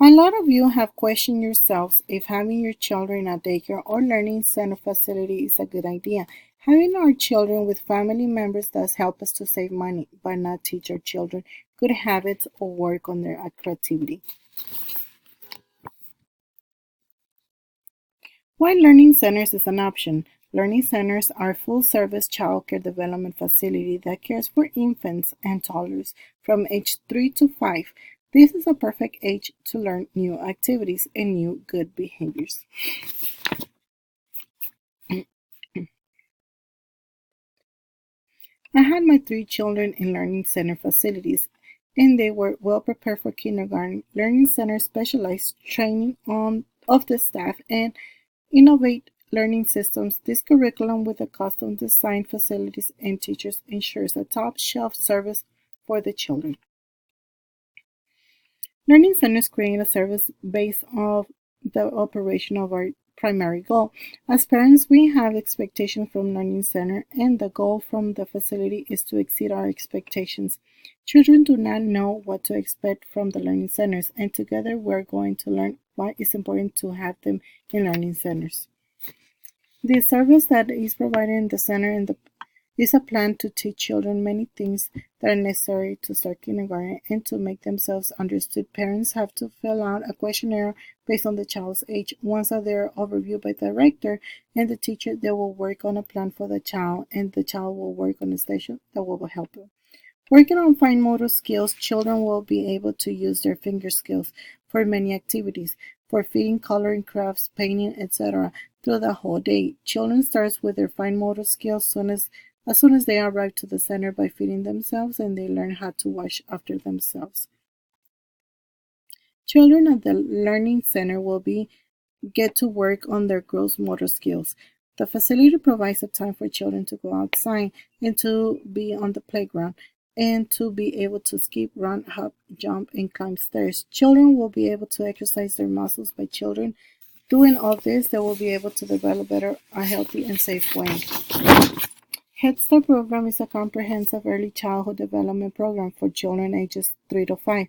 A lot of you have questioned yourselves if having your children in a daycare or learning center facility is a good idea. Having our children with family members does help us to save money, but not teach our children good habits or work on their creativity. Why learning centers is an option? Learning centers are full-service childcare development facility that cares for infants and toddlers from age 3 to 5. This is a perfect age to learn new activities and new good behaviors. I had my three children in learning center facilities, and they were well prepared for kindergarten. Learning centers specialize training of the staff and innovate learning systems. This curriculum with a custom designed facilities and teachers ensures a top shelf service for the children. Learning centers create a service based on the operation of our primary goal. As parents, we have expectations from Learning Center, and the goal from the facility is to exceed our expectations. Children do not know what to expect from the Learning Centers, and together we're going to learn why it's important to have them in Learning Centers. The service that is provided in the center is a plan to teach children many things that are necessary to start kindergarten and to make themselves understood. Parents have to fill out a questionnaire based on the child's age. Once they are overviewed by the director and the teacher, they will work on a plan for the child, and the child will work on a station that will help them. Working on fine motor skills, children will be able to use their finger skills for many activities, for feeding, coloring, crafts, painting, etc. through the whole day. Children start with their fine motor skills as soon as they arrive to the center by feeding themselves, and they learn how to wash after themselves. Children at the Learning Center will get to work on their gross motor skills. The facility provides a time for children to go outside and to be on the playground and to be able to skip, run, hop, jump, and climb stairs. Children will be able to exercise their muscles by children. Doing all this, they will be able to develop a healthy and safe way. Head Start program is a comprehensive early childhood development program for children ages 3 to 5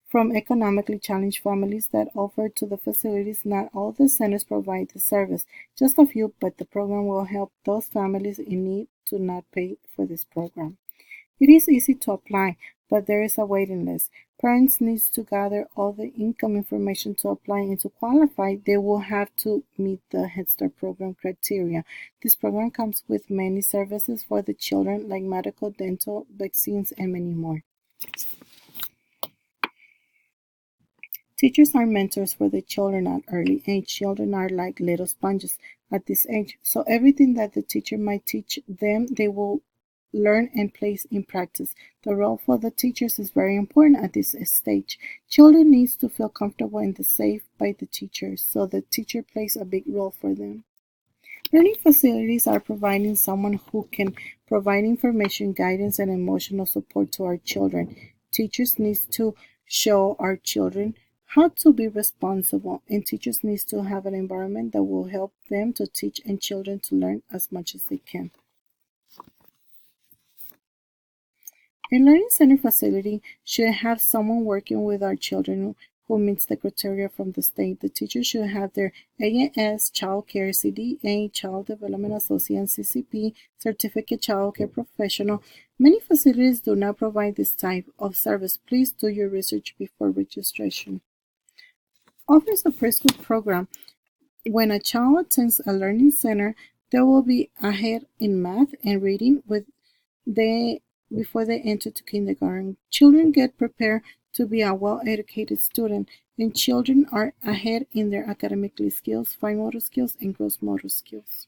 from economically challenged families that offer to the facilities. Not all the centers provide the service, just a few, but the program will help those families in need to not pay for this program. It is easy to apply, but there is a waiting list. Parents need to gather all the income information to apply, and to qualify, they will have to meet the Head Start program criteria. This program comes with many services for the children, like medical, dental, vaccines, and many more. Teachers are mentors for the children at early age. Children are like little sponges at this age, so everything that the teacher might teach them, they will learn and place in practice. The role for the teachers is very important at this stage. Children need to feel comfortable and safe by the teachers, so the teacher plays a big role for them. Learning facilities are providing someone who can provide information, guidance, and emotional support to our children. Teachers need to show our children how to be responsible, and teachers need to have an environment that will help them to teach and children to learn as much as they can. A learning center facility should have someone working with our children who meets the criteria from the state. The teacher should have their AAS, Child Care, CDA, Child Development Associate, CCP, Certificate Child Care Professional. Many facilities do not provide this type of service. Please do your research before registration. Offers a preschool program. When a child attends a learning center, they will be ahead in math and reading before they enter to kindergarten. Children get prepared to be a well-educated student, and children are ahead in their academic skills, fine motor skills, and gross motor skills.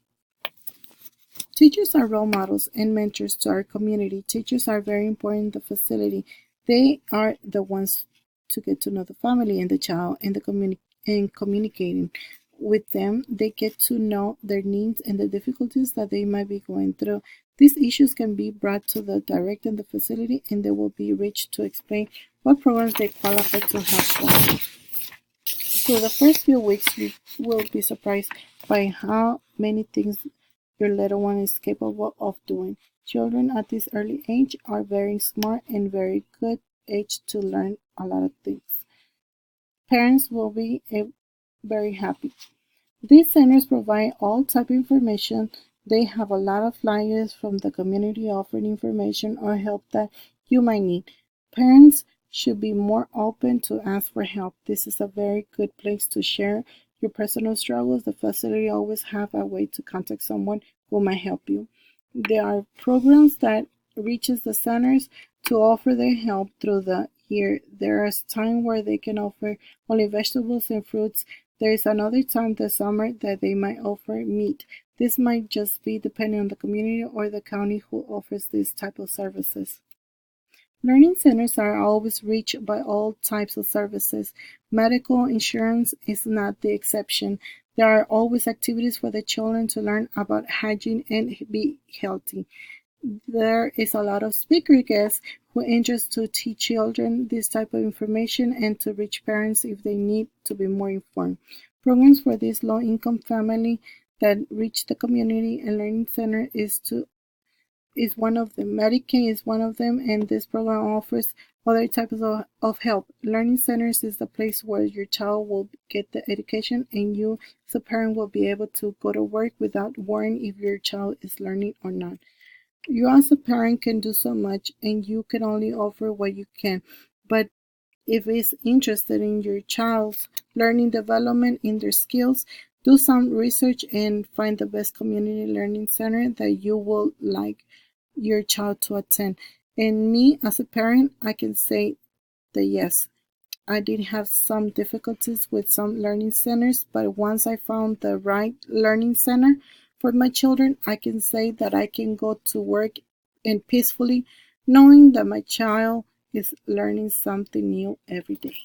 Teachers are role models and mentors to our community. Teachers are very important in the facility. They are the ones to get to know the family and the child and communicating with them. They get to know their needs and the difficulties that they might be going through. These issues can be brought to the director in the facility, and they will be reached to explain what programs they qualify to help them. So the first few weeks, you will be surprised by how many things your little one is capable of doing. Children at this early age are very smart and very good age to learn a lot of things. Parents will be very happy. These centers provide all type of information. They have a lot of flyers from the community offering information or help that you might need. Parents should be more open to ask for help. This is a very good place to share your personal struggles. The facility always have a way to contact someone who might help you. There are programs that reaches the centers to offer their help through the year. There is time where they can offer only vegetables and fruits. There is another time this summer that they might offer meat. This might just be depending on the community or the county who offers these type of services. Learning centers are always reached by all types of services. Medical insurance is not the exception. There are always activities for the children to learn about hygiene and be healthy. There is a lot of speaker guests who are interested to teach children this type of information and to reach parents if they need to be more informed. Programs for this low-income family that reach the community and learning center is one of them. Medicaid is one of them, and this program offers other types of help. Learning centers is the place where your child will get the education and you as a parent will be able to go to work without worrying if your child is learning or not. You as a parent can do so much and you can only offer what you can. But if it's interested in your child's learning development in their skills, do some research and find the best community learning center that you will like your child to attend. And me as a parent, I can say that yes, I did have some difficulties with some learning centers, but once I found the right learning center for my children, I can say that I can go to work and peacefully knowing that my child is learning something new every day.